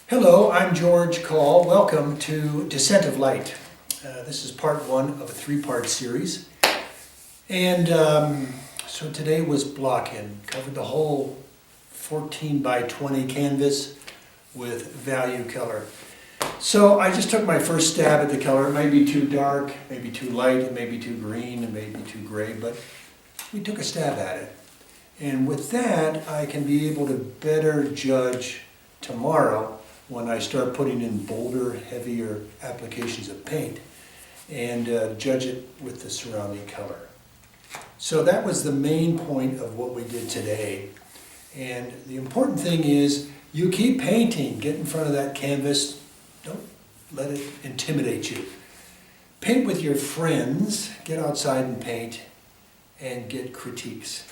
Hello, I'm George Coll. Welcome to Descent of Light. This is part one of a three-part series. And so today was block-in. Covered the whole 14 by 20 canvas with value color. So I just took my first stab at the color. It may be too dark, maybe too light, it may be too green, it may be too gray, but we took a stab at it. And with that, I can be able to better judge tomorrow when I start putting in bolder, heavier applications of paint and judge it with the surrounding color. So that was the main point of what we did today. And the important thing is you keep painting. Get in front of that canvas. Don't let it intimidate you. Paint with your friends. Get outside and paint and get critiques.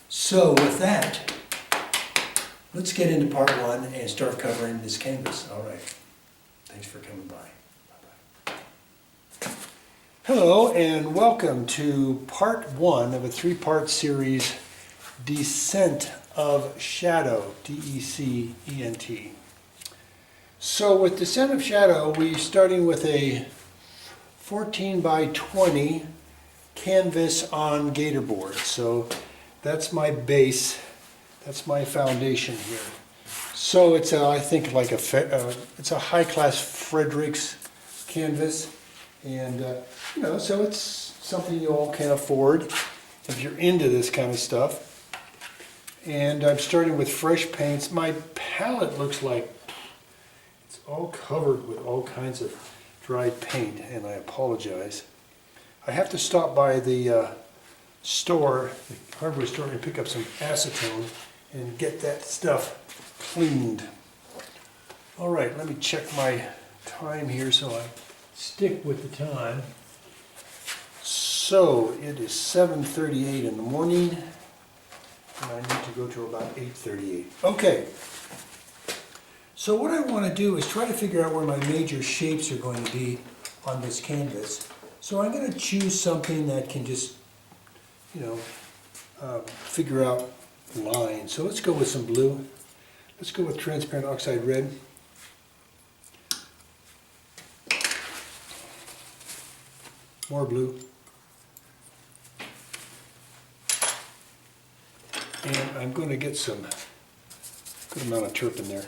So with that, let's get into part one and start covering this canvas. All right. Thanks for coming by. Bye-bye. Hello and welcome to part one of a three-part series, Descent of Shadow, D-E-C-E-N-T. So with Descent of Shadow, we're starting with a 14 by 20 canvas on gator board. So that's my base. That's my foundation here. So it's I think like it's a high-class Fredericks canvas, and so it's something you all can afford if you're into this kind of stuff. And I'm starting with fresh paints. My palette looks like it's all covered with all kinds of dried paint, and I apologize. I have to stop by the store, the hardware store, and pick up some acetone and get that stuff cleaned. All right, let me check my time here so I stick with the time. So it is 7:38 in the morning, and I need to go to about 8:38. Okay, so what I want to do is try to figure out where my major shapes are going to be on this canvas. So I'm going to choose something that can just, figure out lines. So let's go with some blue. Let's go with transparent oxide red. More blue. And I'm going to get some good amount of turp in there.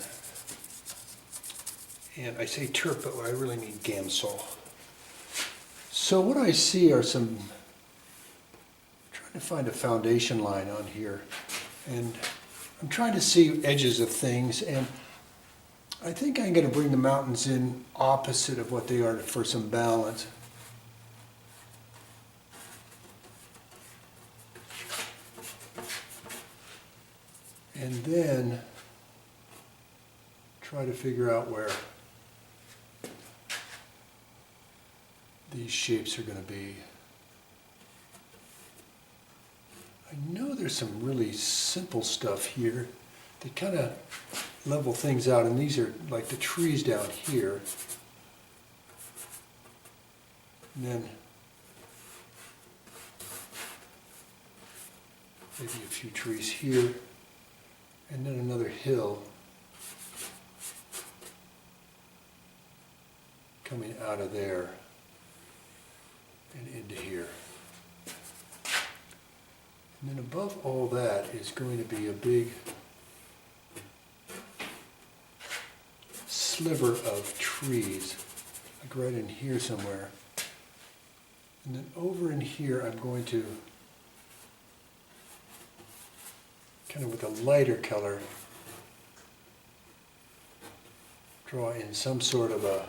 And I say turp, but I really mean Gamsol. So what I see are some, I'm trying to find a foundation line on here. And I'm trying to see edges of things, and I think I'm going to bring the mountains in opposite of what they are for some balance. And then try to figure out where these shapes are going to be. I know there's some really simple stuff here that kind of level things out, and these are like the trees down here. And then maybe a few trees here, and then another hill coming out of there and into here. And then above all that is going to be a big sliver of trees, like right in here somewhere. And then over in here I'm going to, kind of with a lighter color, draw in some sort of a...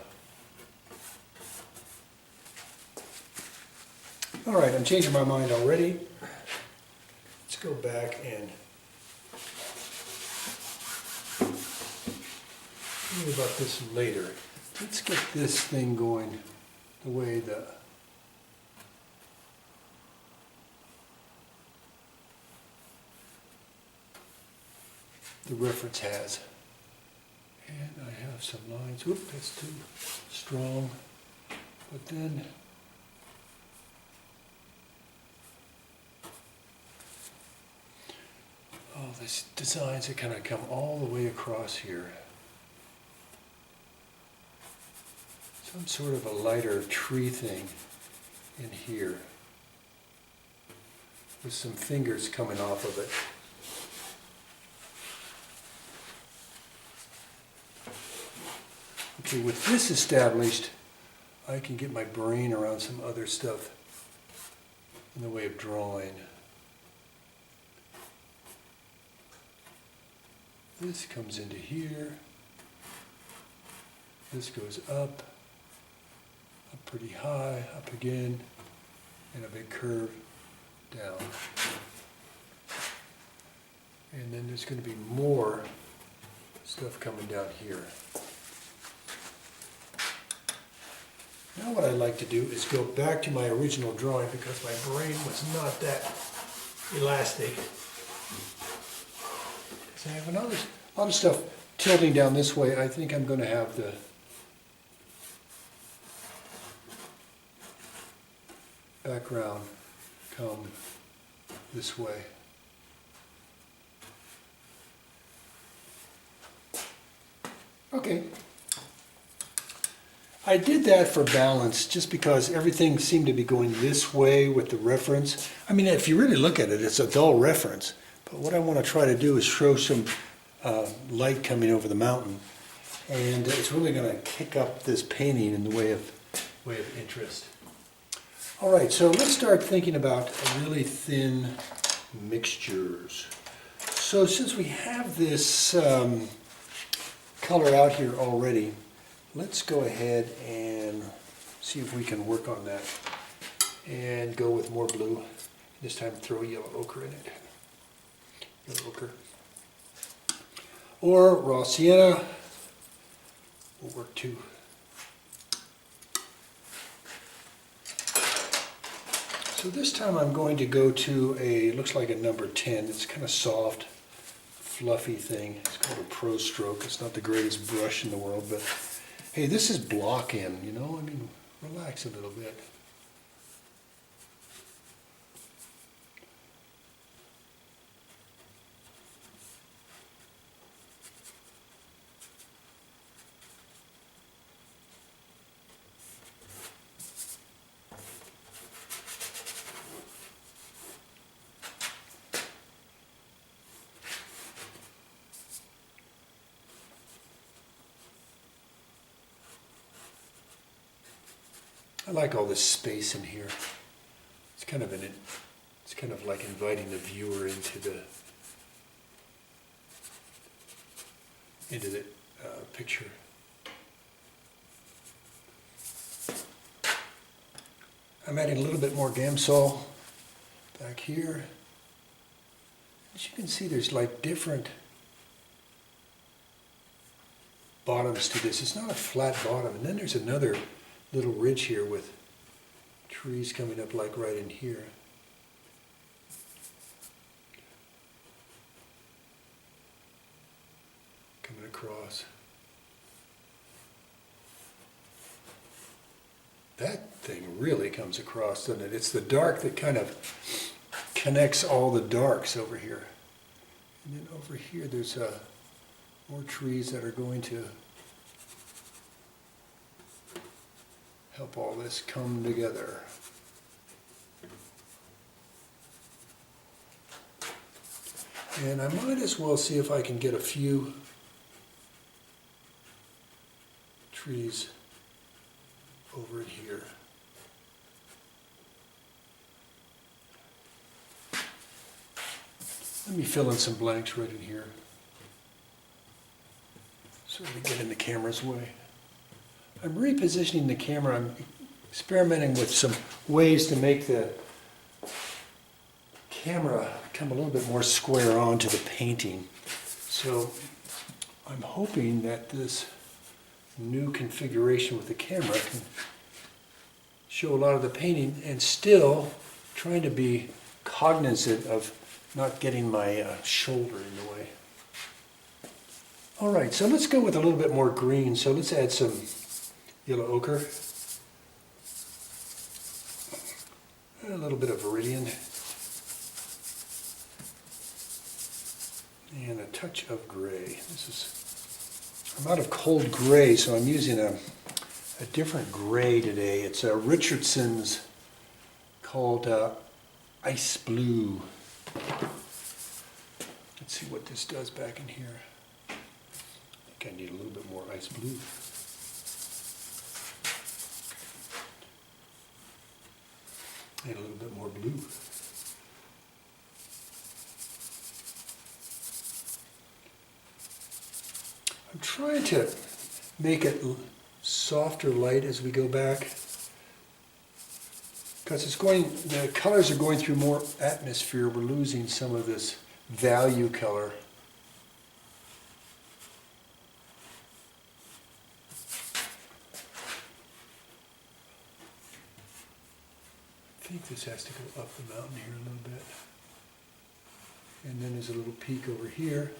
All right, I'm changing my mind already. Let's go back and think about this later. Let's get this thing going the way the reference has. And I have some lines. Whoop, that's too strong. But then these designs that kind of come all the way across here. some sort of a lighter tree thing in here with some fingers coming off of it. Okay, with this established, I can get my brain around some other stuff in the way of drawing. This comes into here. This goes up pretty high, up again, and a big curve down. And then there's going to be more stuff coming down here. Now what I'd like to do is go back to my original drawing because my brain was not that elastic. So I have a lot of stuff tilting down this way. I think I'm going to have the background come this way. Okay. I did that for balance just because everything seemed to be going this way with the reference. I mean, if you really look at it, it's a dull reference. But what I want to try to do is show some light coming over the mountain. And it's really going to kick up this painting in the way of interest. All right, so let's start thinking about really thin mixtures. So since we have this color out here already, let's go ahead and see if we can work on that and go with more blue. This time throw yellow ochre in it. Yellow ochre. Or raw sienna will work too. So this time I'm going to go to looks like a number 10. It's kind of soft, fluffy thing. It's called a Pro Stroke. It's not the greatest brush in the world, but hey, this is block in, you know? I mean, relax a little bit. I like all this space in here. It's kind of like inviting the viewer into the picture. I'm adding a little bit more Gamsol back here. As you can see, there's like different bottoms to this. It's not a flat bottom, and then there's another little ridge here with trees coming up like right in here. Coming across. That thing really comes across, doesn't it? It's the dark that kind of connects all the darks over here. And then over here there's more trees that are going to help all this come together. And I might as well see if I can get a few trees over in here. Let me fill in some blanks right in here so we get in the camera's way. I'm repositioning the camera. I'm experimenting with some ways to make the camera come a little bit more square on to the painting. So I'm hoping that this new configuration with the camera can show a lot of the painting and still trying to be cognizant of not getting my shoulder in the way. All right, so let's go with a little bit more green. So let's add some yellow ochre, a little bit of viridian, and a touch of gray. I'm out of cold gray, so I'm using a a different gray today. It's a Richardson's called Ice Blue. Let's see what this does back in here. I think I need a little bit more Ice Blue. And a little bit more blue. I'm trying to make it softer light as we go back, because the colors are going through more atmosphere. We're losing some of this value color. I think this has to go up the mountain here a little bit. And then there's a little peak over here.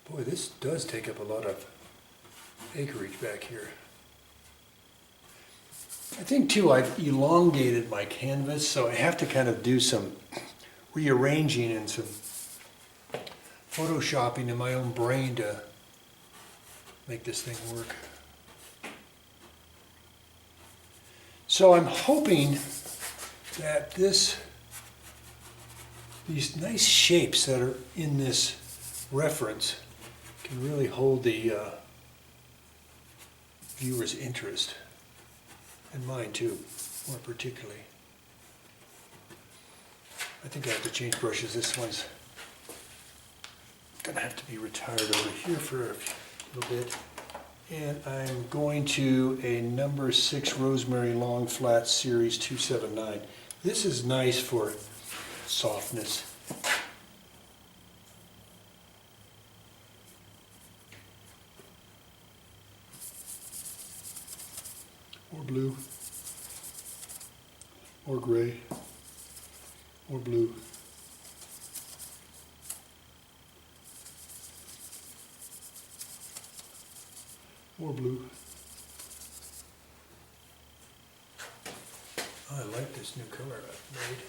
Boy, this does take up a lot of acreage back here. I think too, I've elongated my canvas, so I have to kind of do some rearranging and some photoshopping in my own brain to make this thing work. So I'm hoping that these nice shapes that are in this reference can really hold the viewer's interest, and mine too, more particularly. I think I have to change brushes. This one's gonna have to be retired over here for a little bit. And I'm going to a number 6 Rosemary Long Flat Series 279. This is nice for softness. More blue, more gray, more blue. More blue. Oh, I like this new color I've made.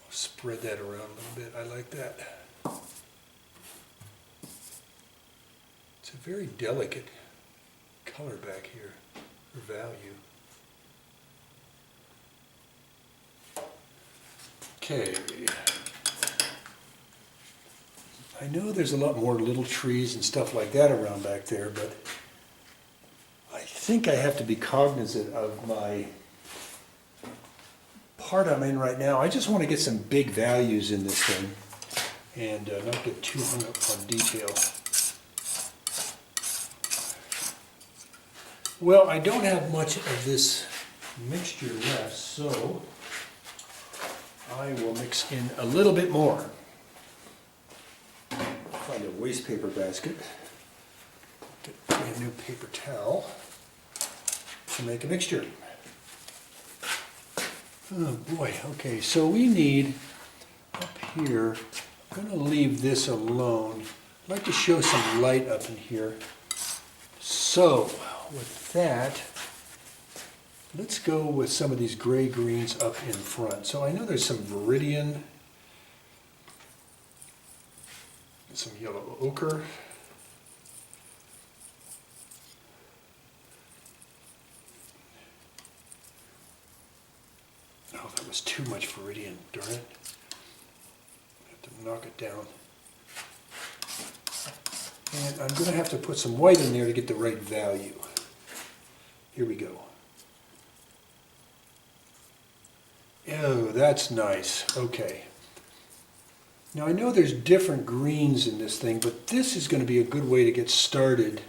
I'll spread that around a little bit. I like that. It's a very delicate color back here for value. Okay. I know there's a lot more little trees and stuff like that around back there, but I think I have to be cognizant of my part I'm in right now. I just want to get some big values in this thing and not get too hung up on detail. Well, I don't have much of this mixture left, so I will mix in a little bit more. Find a waste paper basket, get a new paper towel to make a mixture. Oh boy, okay, so we need up here, I'm going to leave this alone. I'd like to show some light up in here. So with that, let's go with some of these gray greens up in front. So I know there's some Viridian, some yellow ochre, oh, that was too much Viridian, darn it. I have to knock it down. And I'm going to have to put some white in there to get the right value. Here we go. Oh, that's nice. Okay. Now I know there's different greens in this thing, but this is going to be a good way to get started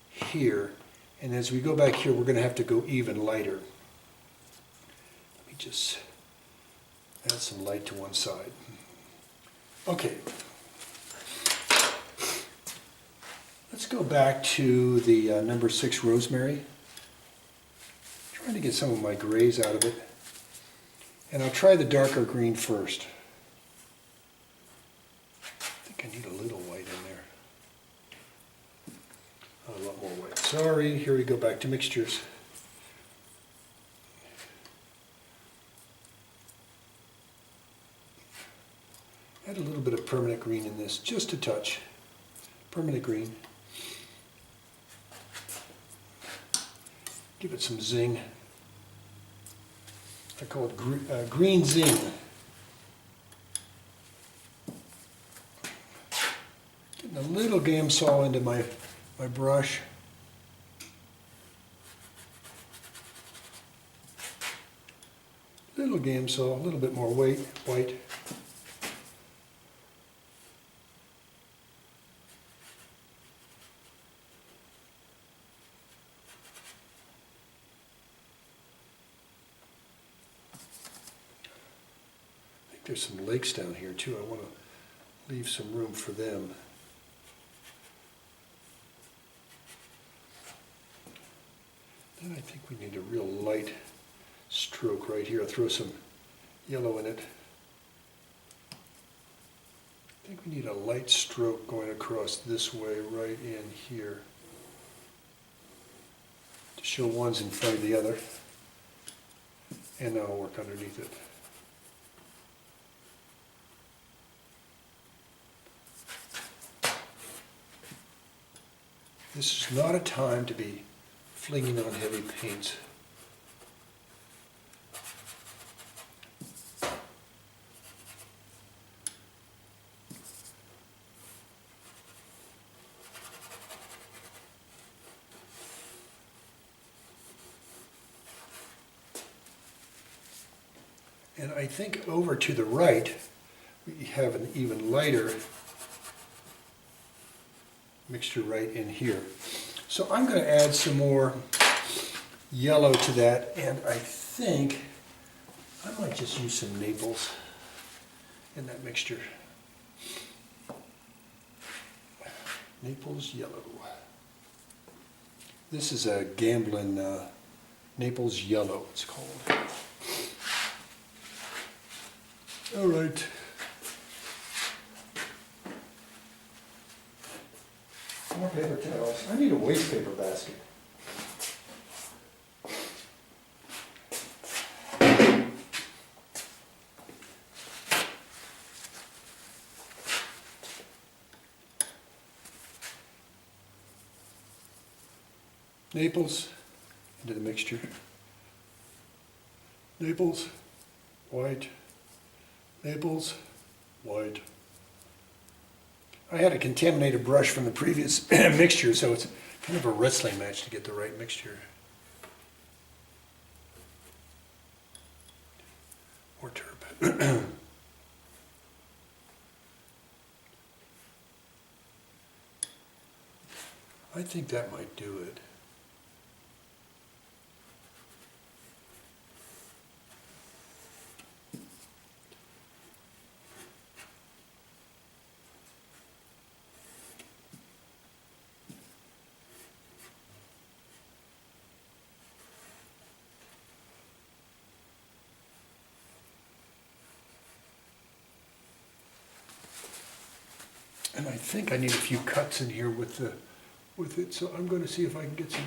here. And as we go back here, we're going to have to go even lighter. Let me just add some light to one side. Okay. Let's go back to the number 6 Rosemary. I'm trying to get some of my grays out of it. And I'll try the darker green first. I need a little white in there. Oh, a lot more white. Sorry, here we go back to mixtures. Add a little bit of permanent green in this, just a touch. Permanent green. Give it some zing. I call it green zing. Getting a little Gamsol into my brush. Little Gamsol, a little bit more white. There's some lakes down here too. I want to leave some room for them. Then I think we need a real light stroke right here. I'll throw some yellow in it. I think we need a light stroke going across this way right in here to show one's in front of the other. And now I'll work underneath it. This is not a time to be flinging on heavy paints. And I think over to the right, we have an even lighter mixture right in here. So I'm going to add some more yellow to that, and I think I might just use some Naples in that mixture. Naples yellow. This is a Gamblin Naples yellow, it's called. All right. More paper towels. I need a waste paper basket. Naples into the mixture. Naples, white. Naples, white. I had a contaminated brush from the previous mixture, so it's kind of a wrestling match to get the right mixture. Or turp. I think that might do it. And I think I need a few cuts in here with it, so I'm going to see if I can get some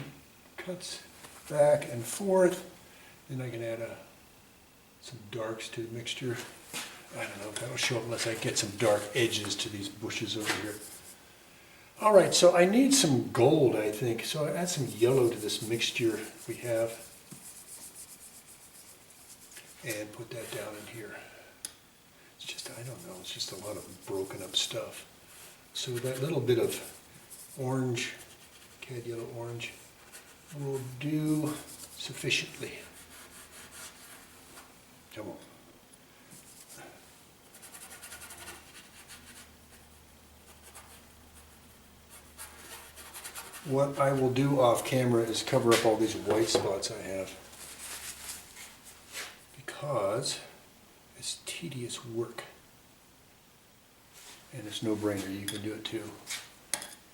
cuts back and forth. Then I can add some darks to the mixture. I don't know if that'll show up unless I get some dark edges to these bushes over here. All right, so I need some gold, I think. So I add some yellow to this mixture we have. And put that down in here. It's just, I don't know, it's just a lot of broken up stuff. So that little bit of orange, cad yellow orange, will do sufficiently. Come on. What I will do off camera is cover up all these white spots I have, because it's tedious work. And it's no brainer, you can do it too.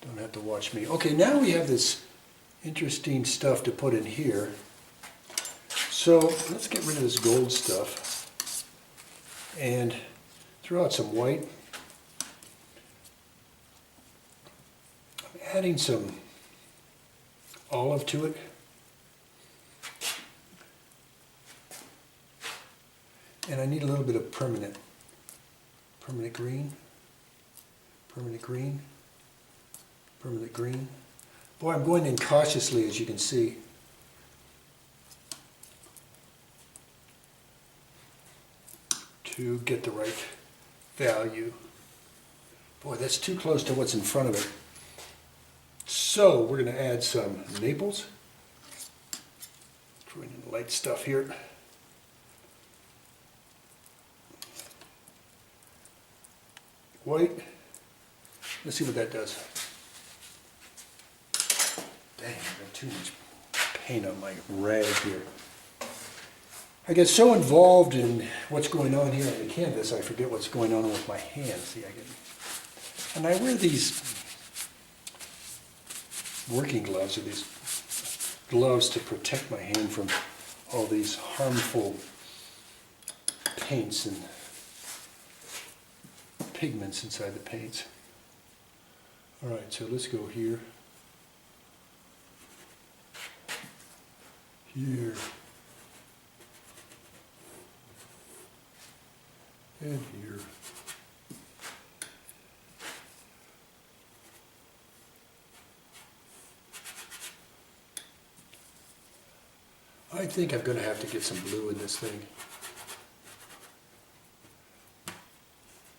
Don't have to watch me. Okay, now we have this interesting stuff to put in here. So let's get rid of this gold stuff and throw out some white. I'm adding some olive to it. And I need a little bit of permanent permanent green, permanent green, permanent green. Boy, I'm going in cautiously, as you can see. To get the right value. Boy, that's too close to what's in front of it. So we're going to add some Naples. Throwing in the light stuff here. White. Let's see what that does. Dang, I've got too much paint on my rag here. I get so involved in what's going on here on the canvas, I forget what's going on with my hands. See, and I wear these working gloves, or these gloves to protect my hand from all these harmful paints and pigments inside the paints. All right, so let's go here, here, and here. I think I'm going to have to get some blue in this thing.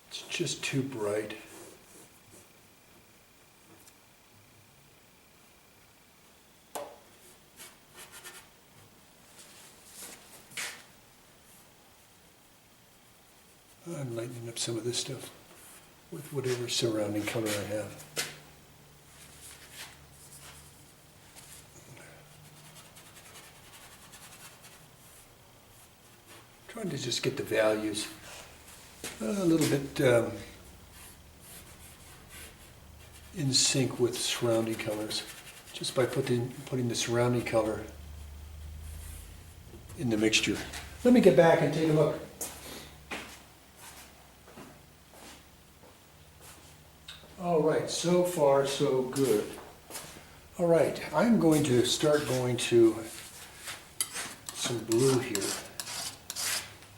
It's just too bright. I'm lightening up some of this stuff with whatever surrounding color I have. Trying to just get the values a little bit in sync with surrounding colors, just by putting the surrounding color in the mixture. Let me get back and take a look. All right, so far so good. All right, I'm going to start going to some blue here.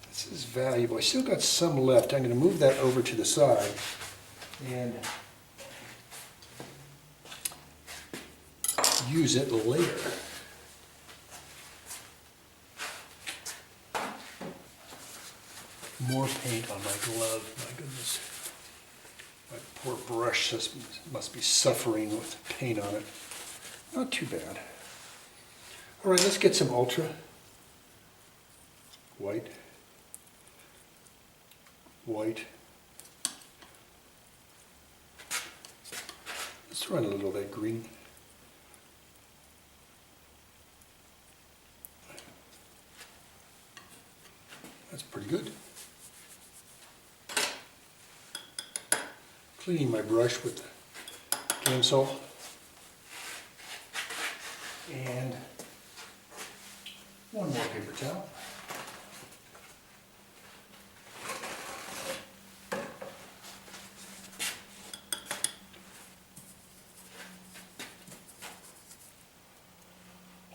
This is valuable. I still got some left. I'm going to move that over to the side and use it later. More paint on my glove, my goodness. My poor brush must be suffering with paint on it. Not too bad. All right, let's get some ultra. White. White. Let's throw in a little of that green. That's pretty good. Cleaning my brush with Gamsol. And one more paper towel.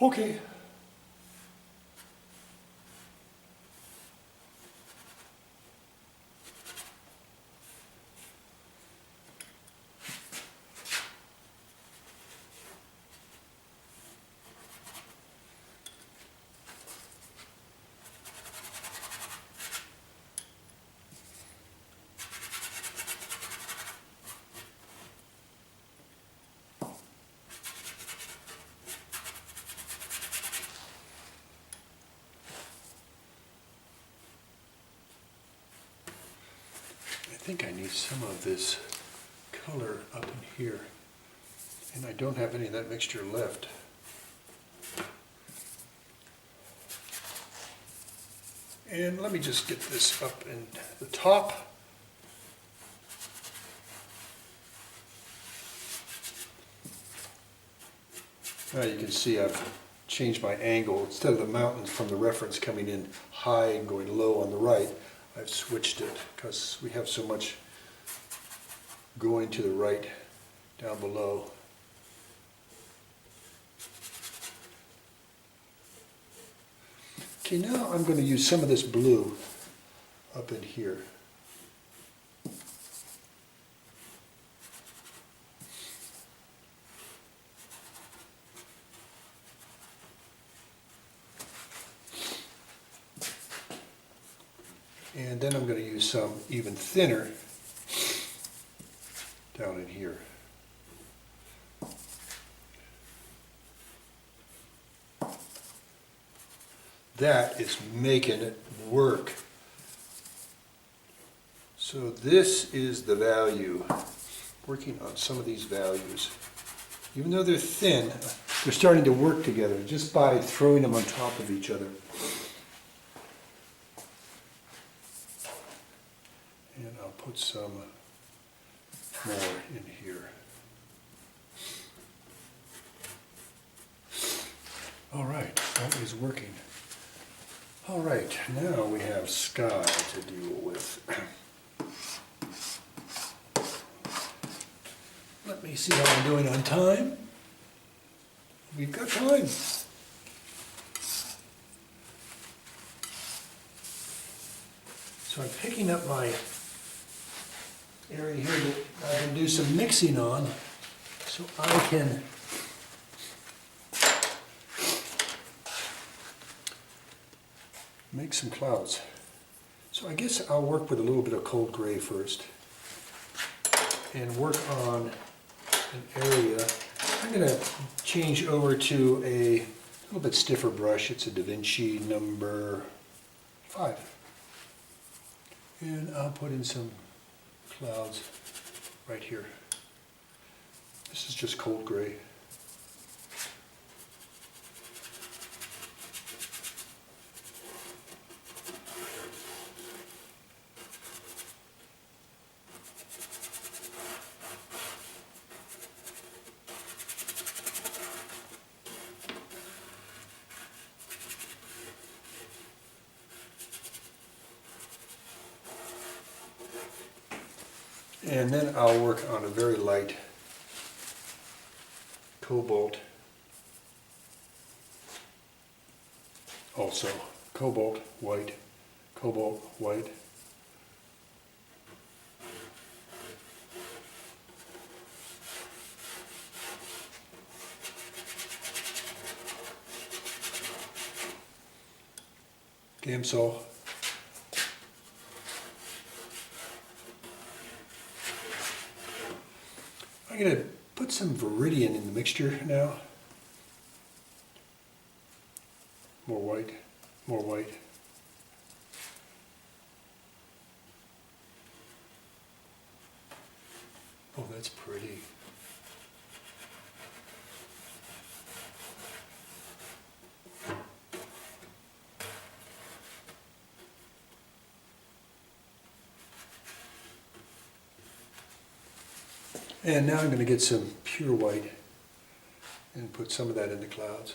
Okay. I think I need some of this color up in here, and I don't have any of that mixture left. And let me just get this up in the top. Now you can see I've changed my angle. Instead of the mountain from the reference coming in high and going low on the right, I've switched it because we have so much going to the right down below. Okay, now I'm going to use some of this blue up in here. And then I'm going to use some even thinner down in here. That is making it work. So this is the value. Working on some of these values. Even though they're thin, they're starting to work together just by throwing them on top of each other. And I'll put some more in here. All right, that is working. All right, now we have sky to deal with. Let me see how I'm doing on time. We've got time. So I'm picking up my area here that I can do some mixing on, so I can make some clouds. So I guess I'll work with a little bit of cold gray first and work on an area. I'm going to change over to a little bit stiffer brush. It's a Da Vinci number 5. And I'll put in some clouds right here. This is just cold gray. And then I'll work on a very light cobalt. Also, cobalt white, cobalt white. Gamsol. I'm going to put some Viridian in the mixture now. More white, more white. Oh, that's pretty. And now I'm going to get some pure white and put some of that in the clouds.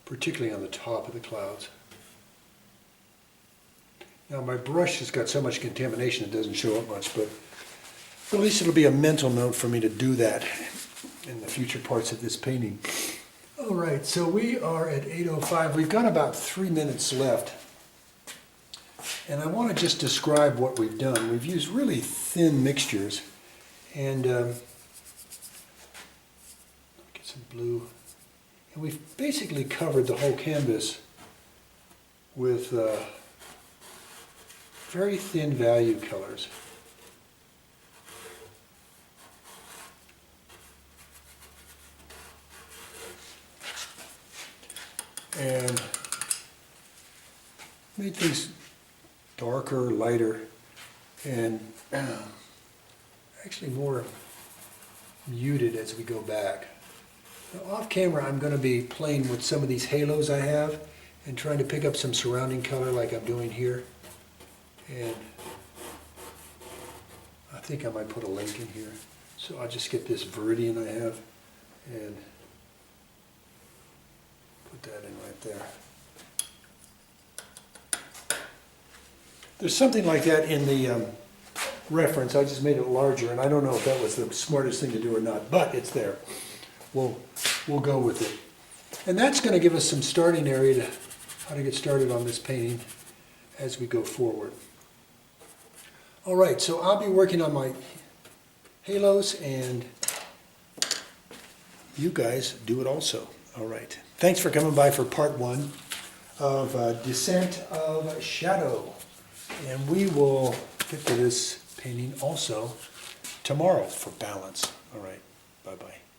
Particularly on the top of the clouds. Now my brush has got so much contamination it doesn't show up much, but at least it'll be a mental note for me to do that in the future parts of this painting. All right, so we are at 8:05. We've got about 3 minutes left. And I want to just describe what we've done. We've used really thin mixtures, and get some blue. And we've basically covered the whole canvas with very thin value colors. And made things darker, lighter, and actually more muted as we go back. Now, off camera, I'm going to be playing with some of these halos I have and trying to pick up some surrounding color like I'm doing here. And I think I might put a link in here. So I'll just get this Viridian I have and put that in right there. There's something like that in the reference. I just made it larger, and I don't know if that was the smartest thing to do or not, but it's there. We'll go with it. And that's going to give us some starting area to how to get started on this painting as we go forward. All right, so I'll be working on my halos and you guys do it also. All right. Thanks for coming by for part one of Descent of Shadow. And we will get to this painting also tomorrow for balance. All right. Bye-bye.